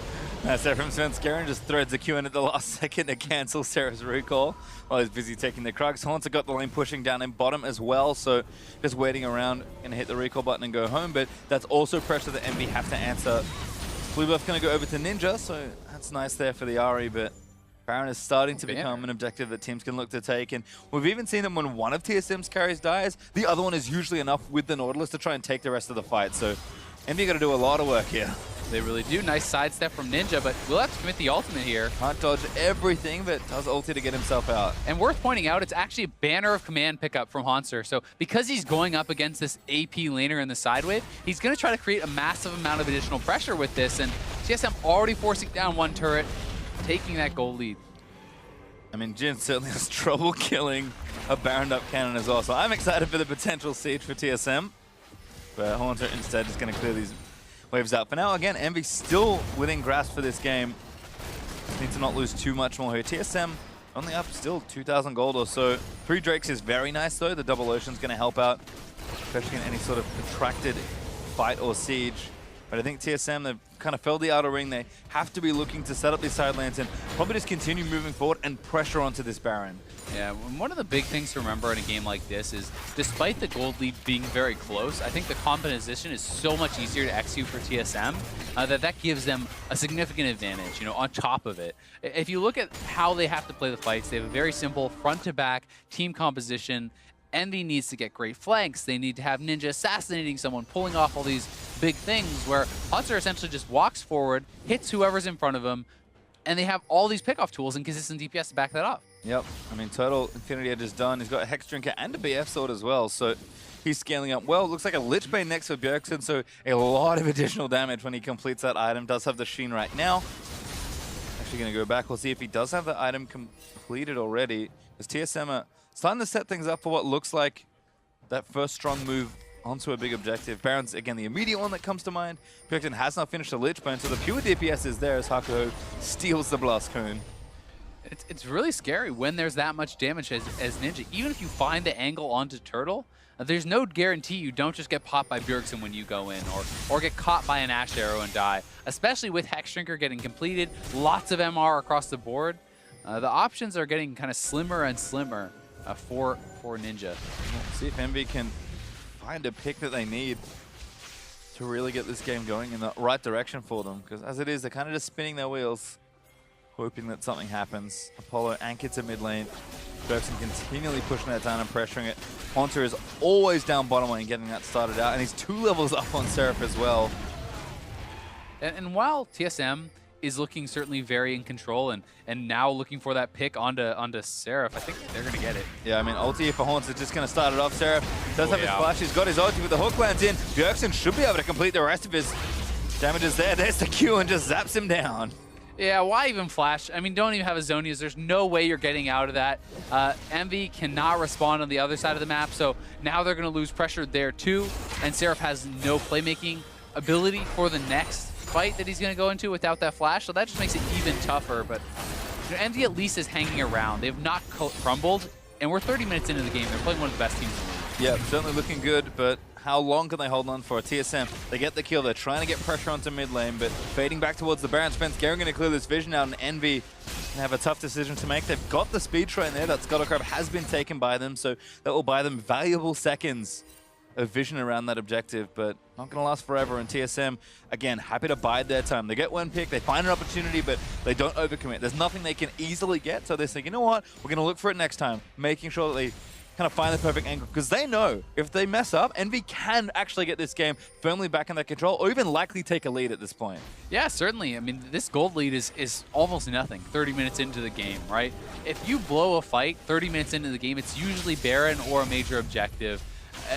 Sarah from Svenskeren just threads the Q in at the last second to cancel Sarah's recall while he's busy taking the Krugs. Haunter got the lane pushing down in bottom as well, so just waiting around, going to hit the recall button and go home, but that's also pressure that EnVy have to answer. Blue buff going to go over to Ninja, so that's nice there for the Ahri, but Baron is starting to become an objective that teams can look to take, and we've even seen them when one of TSM's carries dies, the other one is usually enough with the Nautilus to try and take the rest of the fight, so EnVy got to do a lot of work here. They really do. Nice sidestep from Ninja, but we'll have to commit the ultimate here. Can't dodge everything, but does ulti to get himself out. And worth pointing out, it's actually a banner of command pickup from Haunter. So because he's going up against this AP laner in the side wave, he's going to try to create a massive amount of additional pressure with this. And TSM already forcing down one turret, taking that goal lead. I mean, Jin certainly has trouble killing a Baroned up cannon as well. So I'm excited for the potential siege for TSM. But Haunter instead is going to clear these waves out. For now, again, EnVy still within grasp for this game. Just need to not lose too much more here. TSM only up still 2,000 gold or so. 3 Drakes is very nice though. The double Ocean's going to help out, especially in any sort of protracted fight or siege. But I think TSM, they've kind of filled the outer ring. They have to be looking to set up these side lanes and probably just continue moving forward and pressure onto this Baron. Yeah, one of the big things to remember in a game like this is, despite the gold lead being very close, I think the composition is so much easier to execute for TSM that gives them a significant advantage, on top of it. If you look at how they have to play the fights, they have a very simple front-to-back team composition. EnVy needs to get great flanks. They need to have Ninja assassinating someone, pulling off all these big things where Haunter essentially just walks forward, hits whoever's in front of him, and they have all these pickoff tools and consistent DPS to back that up. Yep, I mean, total Infinity Edge is done. He's got a Hex Drinker and a BF Sword as well, so he's scaling up well. Looks like a Lich Bane next for Bjergsen, so a lot of additional damage when he completes that item. Does have the Sheen right now. Actually going to go back. We'll see if he does have the item completed already. As TSM are starting to set things up for what looks like that first strong move onto a big objective. Baron's, again, the immediate one that comes to mind. Bjergsen has not finished the Lich Bane, so the pure DPS is there as Hakuho steals the Blast Cone. It's really scary when there's that much damage as Ninja. Even if you find the angle onto Turtle, there's no guarantee you don't just get popped by Bjergsen when you go in, or get caught by an Ash Arrow and die. Especially with Hex Drinker getting completed, lots of MR across the board. The options are getting kind of slimmer and slimmer for Ninja. We'll see if EnVy can find a pick that they need to really get this game going in the right direction for them. Because as it is, they're kind of just spinning their wheels, hoping that something happens. Apollo anchored to mid lane. Bergson continually pushing that down and pressuring it. Haunter is always down bottom lane getting that started out, and he's 2 levels up on Seraph as well. And while TSM is looking certainly very in control and now looking for that pick onto Seraph, I think they're going to get it. Yeah, I mean, ulti here for Haunter just going to start it off. Seraph does have his flash. He's got his ulti with the hook lands in. Bjergsen should be able to complete the rest of his damages there. There's the Q and just zaps him down. Yeah, why even flash? I mean, don't even have a Zonias. There's no way you're getting out of that. Envy cannot respond on the other side of the map, so now they're going to lose pressure there too. And Seraph has no playmaking ability for the next fight that he's going to go into without that flash, so that just makes it even tougher. But you know, Envy at least is hanging around. They have not crumbled, and we're 30 minutes into the game. They're playing one of the best teams in the league. Yeah, certainly looking good, but how long can they hold on for? TSM, they get the kill. They're trying to get pressure onto mid lane, but fading back towards the Baron. Spence Garen going to clear this vision out, and Envy have a tough decision to make. They've got the speed train there. That Scuttle Crab has been taken by them, so that will buy them valuable seconds of vision around that objective, but not going to last forever. And TSM, again, happy to bide their time. They get one pick, they find an opportunity, but they don't overcommit. There's nothing they can easily get, so they think, you know what, we're going to look for it next time, making sure that they kind of find the perfect angle, because they know if they mess up, Envy can actually get this game firmly back in their control, or even likely take a lead at this point. Yeah, certainly. I mean, this gold lead is almost nothing 30 minutes into the game, right? If you blow a fight 30 minutes into the game, it's usually Baron or a major objective,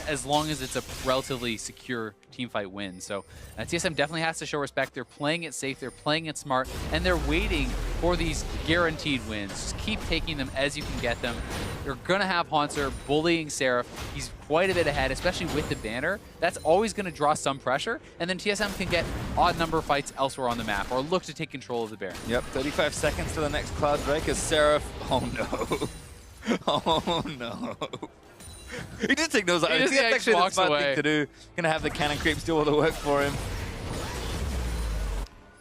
as long as it's a relatively secure teamfight win. So TSM definitely has to show respect. They're playing it safe, they're playing it smart, and they're waiting for these guaranteed wins. Just keep taking them as you can get them. You're going to have Haunter bullying Seraph. He's quite a bit ahead, especially with the banner. That's always going to draw some pressure, and then TSM can get odd number of fights elsewhere on the map or look to take control of the Baron. Yep, 35 seconds to the next Cloud Drake as Seraph. Oh no. Oh no. He did take those out. That's actually the smart thing to do. Gonna have the cannon creeps do all the work for him.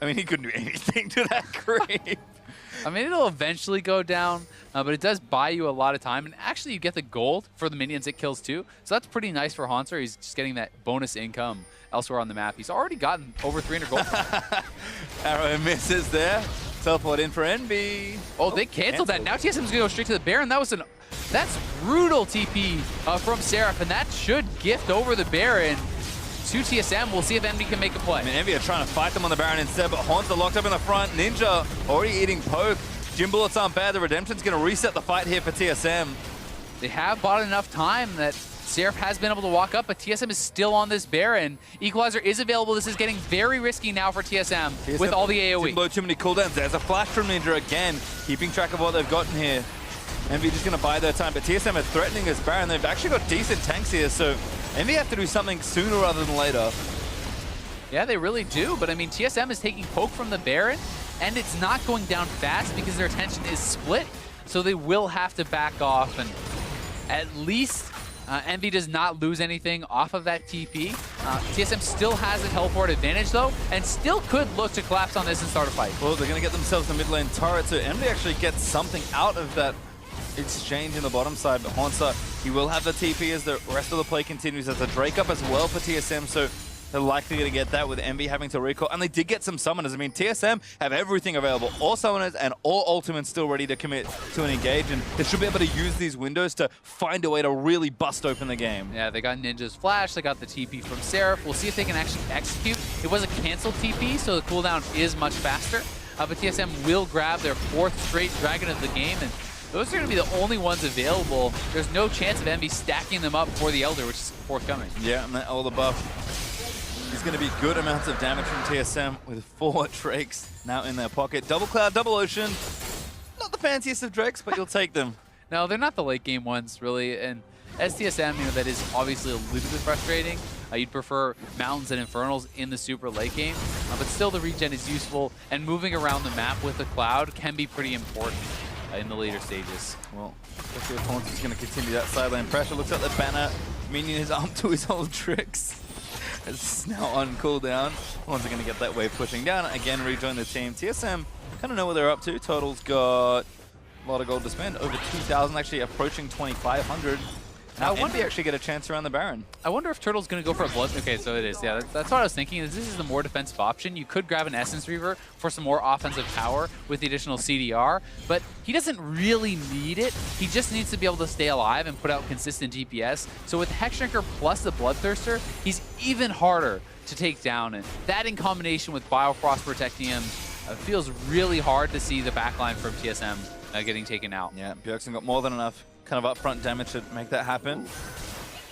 I mean, he couldn't do anything to that creep. I mean, it'll eventually go down, but it does buy you a lot of time. And actually, you get the gold for the minions it kills too. So that's pretty nice for Haunter. He's just getting that bonus income elsewhere on the map. He's already gotten over 300 gold. Arrow misses there. Teleport in for Envy. Oh, they canceled that. Now TSM's gonna go straight to the Baron. That's brutal TP from Seraph, and that should gift over the Baron to TSM. We'll see if Envy can make a play. I mean, Envy are trying to fight them on the Baron instead, but Haunter locked up in the front. Ninja already eating poke. Gym bullets aren't bad. The Redemption's going to reset the fight here for TSM. They have bought enough time that Seraph has been able to walk up, but TSM is still on this Baron. Equalizer is available. This is getting very risky now for TSM with all the AoE. Didn't blow too many cooldowns. There's a flash from Ninja again, keeping track of what they've gotten here. Envy just going to buy their time, but TSM are threatening this Baron. They've actually got decent tanks here, so Envy have to do something sooner rather than later. Yeah, they really do, but I mean, TSM is taking poke from the Baron, and it's not going down fast because their attention is split, so they will have to back off, and at least Envy does not lose anything off of that TP. TSM still has a teleport advantage though, and still could look to collapse on this and start a fight. Well, they're going to get themselves the mid lane turret, so Envy actually gets something out of that exchange in the bottom side, but Haunter, he will have the TP as the rest of the play continues. There's a Drake up as well for TSM, so they're likely going to get that with Envy having to recall. And they did get some summoners. I mean, TSM have everything available. All summoners and all ultimates still ready to commit to an engage, and they should be able to use these windows to find a way to really bust open the game. Yeah, they got Ninja's flash, they got the TP from Seraph. We'll see if they can actually execute. It was a canceled TP, so the cooldown is much faster. But TSM will grab their 4th straight Dragon of the game, and those are going to be the only ones available. There's no chance of Envy stacking them up for the Elder, which is forthcoming. Yeah, and that Elder buff is going to be good amounts of damage from TSM with 4 Drakes now in their pocket. Double Cloud, Double Ocean. Not the fanciest of Drakes, but you'll take them. No, they're not the late game ones, really. And as TSM, you know, that is obviously a little bit frustrating. You'd prefer Mountains and Infernals in the super late game, but still the regen is useful, and moving around the map with the Cloud can be pretty important in the later stages. Well, especially if Haunter's going to continue that sideline pressure. Looks like the banner minion is armed to his old tricks. It's now on cooldown. Haunter's going to get that wave pushing down. Again, rejoin the team. TSM kind of know what they're up to. Total's got a lot of gold to spend. Over 2,000, actually approaching 2,500. Now EnVy actually get a chance around the Baron. I wonder if Turtle's going to go for a blood. Okay, so it is. Yeah, that's what I was thinking. Is this is the more defensive option. You could grab an Essence Reaver for some more offensive power with the additional CDR, but he doesn't really need it. He just needs to be able to stay alive and put out consistent DPS. So with Hexdrinker plus the Bloodthirster, he's even harder to take down. And that in combination with Biofrost protecting him feels really hard to see the backline from TSM getting taken out. Yeah, Bjergsen got more than enough kind of upfront damage to make that happen.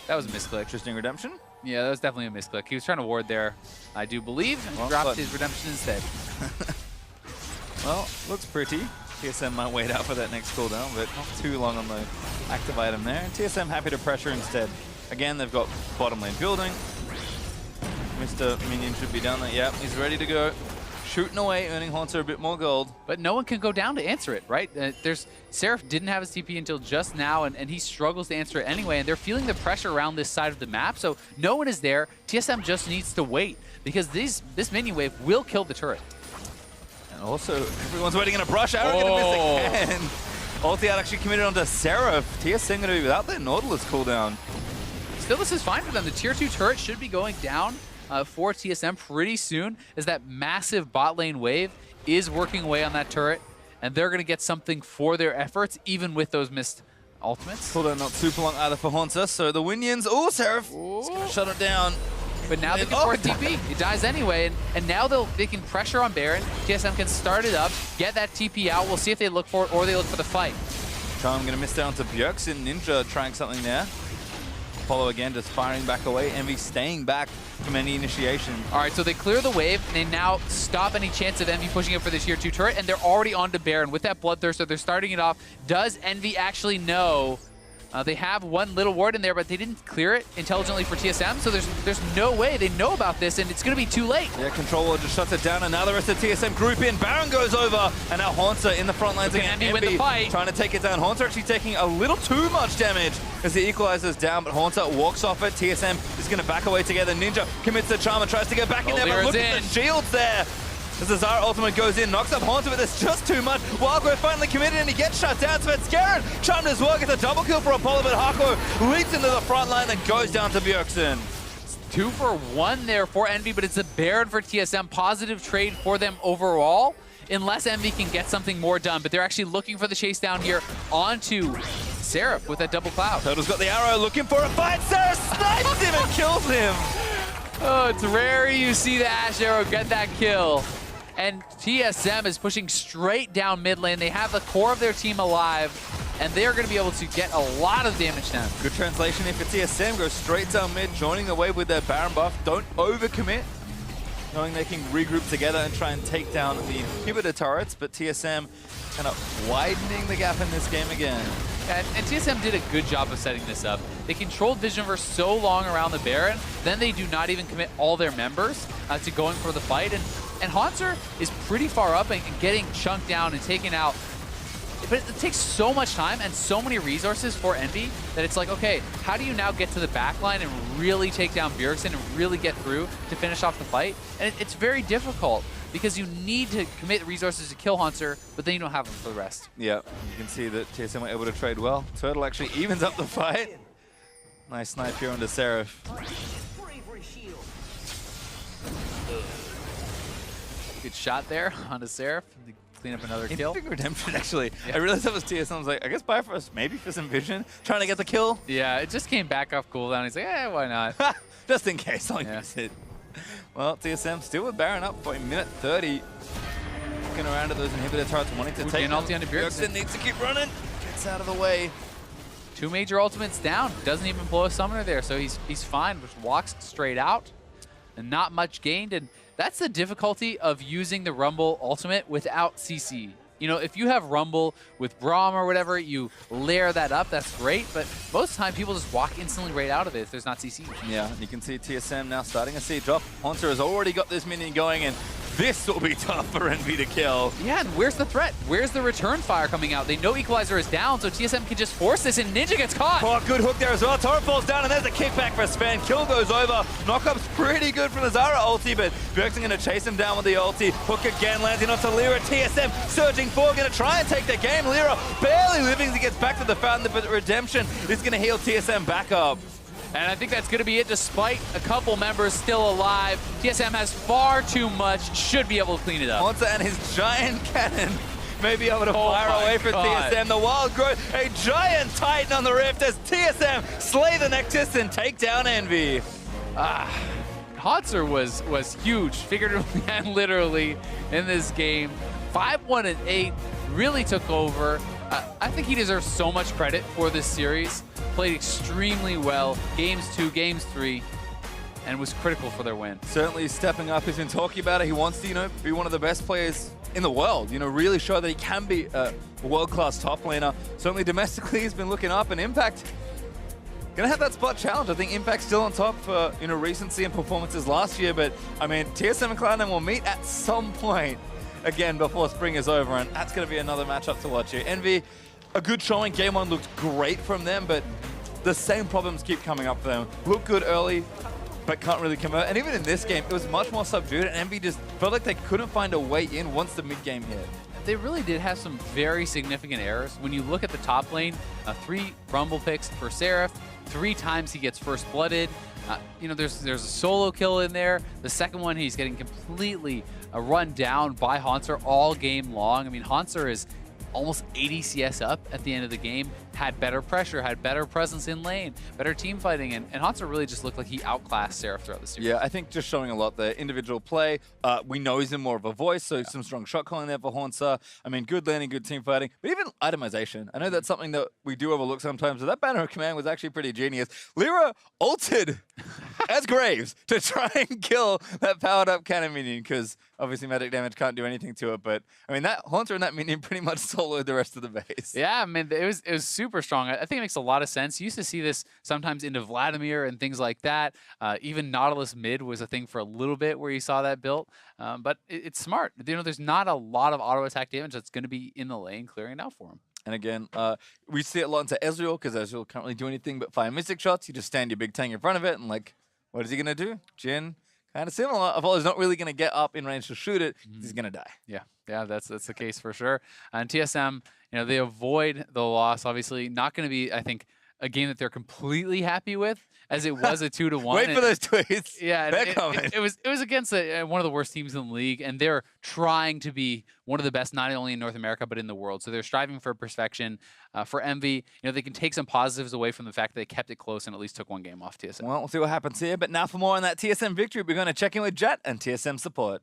That was a misclick. Interesting redemption. Yeah, that was definitely a misclick. He was trying to ward there, I do believe, and dropped his redemption instead. Well, looks pretty. TSM might wait out for that next cooldown, but not too long on the active item there. And TSM happy to pressure instead. Again, they've got bottom lane building. Mr. Minion should be down there. Yep, he's ready to go. Shooting away, earning Haunter a bit more gold. But no one can go down to answer it, right? Seraph didn't have his TP until just now, and he struggles to answer it anyway, and they're feeling the pressure around this side of the map, so no one is there. TSM just needs to wait, because this minion wave will kill the turret. And also, everyone's waiting in a brush. Arrow gonna miss again. Ulti out actually committed onto Seraph. TSM gonna be without their Nautilus cooldown. Still, this is fine for them. The tier 2 turret should be going down for TSM pretty soon, as that massive bot lane wave is working away on that turret, and they're going to get something for their efforts, even with those missed ultimates. Cooldown not super long either for Haunter, so the Winions, Seraph is going to shut it down. But now they can force TP. It dies anyway, and now they can pressure on Baron. TSM can start it up, get that TP out. We'll see if they look for it or they look for the fight. Charm going to miss down to Bjergsen. Ninja trying something there. Apollo again just firing back away. EnVy staying back from any initiation. All right, so they clear the wave, and they now stop any chance of EnVy pushing it for this tier 2 turret, and they're already on to Baron with that Bloodthirster. They're starting it off. Does EnVy actually know? They have one little ward in there, but they didn't clear it intelligently for TSM, so there's no way they know about this, and it's going to be too late. Yeah, Controller just shuts it down, and now the rest of the TSM group in. Baron goes over, and now Haunter in the front lines again. EnVy win the fight. Trying to take it down. Haunter actually taking a little too much damage as the equalizer's down, but Haunter walks off it. TSM is going to back away together. Ninja commits the charm and tries to get back in there, but look at the shields there. As the Zara ultimate goes in, knocks up Haunter, but there's just too much. Wildgrove finally committed and he gets shut down. So it's Garen charmed as well, gets a double kill for Apollo, but Hako leaps into the front line and goes down to Bjergsen. 2 for 1 there for EnVy, but it's a Baron for TSM. Positive trade for them overall, unless EnVy can get something more done. But they're actually looking for the chase down here onto Seraph with that double cloud. Turtle's got the arrow, looking for a fight. Seraph snipes him and kills him. Oh, it's rare you see the Ash Arrow get that kill. And TSM is pushing straight down mid lane. They have the core of their team alive, and they're going to be able to get a lot of damage down. Good translation here for TSM. Go straight down mid, joining the wave with their Baron buff. Don't overcommit, knowing they can regroup together and try and take down the inhibitor turrets, but TSM kind of widening the gap in this game again. And TSM did a good job of setting this up. They controlled Vision for so long around the Baron, then they do not even commit all their members to going for the fight. And Haunter is pretty far up and getting chunked down and taken out. But it takes so much time and so many resources for EnVy that it's like, okay, how do you now get to the back line and really take down Bjergsen and really get through to finish off the fight? And it's very difficult because you need to commit resources to kill Haunter, but then you don't have them for the rest. Yeah, you can see that TSM were able to trade well. Turtle actually evens up the fight. Nice snipe here onto Seraph. Good shot there onto Seraph to clean up another kill. Big redemption, actually. Yeah. I realized that was TSM. I was like, I guess Bifrost maybe for some vision, trying to get the kill. Yeah, it just came back off cooldown. He's like, why not? Just in case, I'll use it. Well, TSM still with Baron up for a minute 30. Looking around at those inhibitor turrets, wanting to take an ulti onto Bjergsen needs to keep running. Gets out of the way. 2 major ultimates down. Doesn't even blow a summoner there, so he's fine. Just walks straight out, and not much gained. And that's the difficulty of using the Rumble ultimate without CC. You know, if you have Rumble with Braum or whatever, you layer that up, that's great, but most of the time people just walk instantly right out of it if there's not CC. Yeah, and you can see TSM now starting a siege drop. Haunter has already got this minion going, and this will be tough for EnVy to kill. Yeah, and where's the threat? Where's the return fire coming out? They know Equalizer is down, so TSM can just force this, and Ninja gets caught. Oh, good hook there as well. Torrent falls down, and there's a kickback for Sven. Kill goes over. Knockup's pretty good from the Zara ulti, but Bjergsen going to chase him down with the ulti. Hook again, landing onto Lyra. TSM surging forward, going to try and take the game. Lyra barely living as he gets back to the fountain, but Redemption is going to heal TSM back up. And I think that's going to be it, despite a couple members still alive. TSM has far too much, should be able to clean it up. Monster and his giant cannon may be able to fire away from TSM. The Wild Growth, a giant Titan on the Rift as TSM slay the Nexus and take down EnVy. Hotzer was huge, figuratively and literally, in this game. 5-1-8, really took over. I think he deserves so much credit for this series. Played extremely well, games 2, games 3, and was critical for their win. Certainly stepping up. He's been talking about it. He wants to, be one of the best players in the world. Really show that he can be a world-class top laner. Certainly domestically, he's been looking up, and Impact gonna have that spot challenge. I think Impact's still on top for recency and performances last year, but I mean, TSM and Cloud9 will meet at some point again before spring is over, and that's gonna be another matchup to watch here. EnVy, a good showing. Game 1 looked great from them, but the same problems keep coming up for them. Look good early, but can't really convert. And even in this game, it was much more subdued, and EnVy just felt like they couldn't find a way in once the mid-game hit. They really did have some very significant errors. When you look at the top lane, 3 Rumble picks for Seraph, 3 times he gets first blooded. There's a solo kill in there. The second one, he's getting completely run down by Haunter all game long. I mean, Haunter is almost 80 CS up at the end of the game, had better pressure, had better presence in lane, better team fighting, and Haunter really just looked like he outclassed Seraph throughout the series. Yeah, I think just showing a lot the individual play. We know he's in more of a voice, so some strong shot calling there for Haunter. I mean, good landing, good team fighting, but even itemization. I know that's something that we do overlook sometimes, but that banner of command was actually pretty genius. Lyra ulted as Graves to try and kill that powered up cannon minion, because obviously magic damage can't do anything to it, but I mean, that Haunter and that minion pretty much soloed the rest of the base. Yeah, I mean, it was super strong. I think it makes a lot of sense. You used to see this sometimes into Vladimir and things like that. Even Nautilus mid was a thing for a little bit where you saw that built, but it's smart. There's not a lot of auto attack damage that's going to be in the lane clearing it out for him. And again, we see it a lot into Ezreal, because Ezreal can't really do anything but fire mystic shots. You just stand your big tank in front of it, and like, what is he going to do? Jhin, kind of similar. Apollo's not really going to get up in range to shoot it. He's going to die. Yeah, that's the case for sure. And TSM, they avoid the loss. Obviously, not going to be, I think, a game that they're completely happy with, as it was a 2-1. Wait for those tweets. Yeah, they're coming. It was against one of the worst teams in the league, and they're trying to be one of the best, not only in North America but in the world. So they're striving for perfection. For EnVy, they can take some positives away from the fact that they kept it close and at least took one game off TSM. Well, we'll see what happens here. But now for more on that TSM victory, we're going to check in with Jet and TSM support.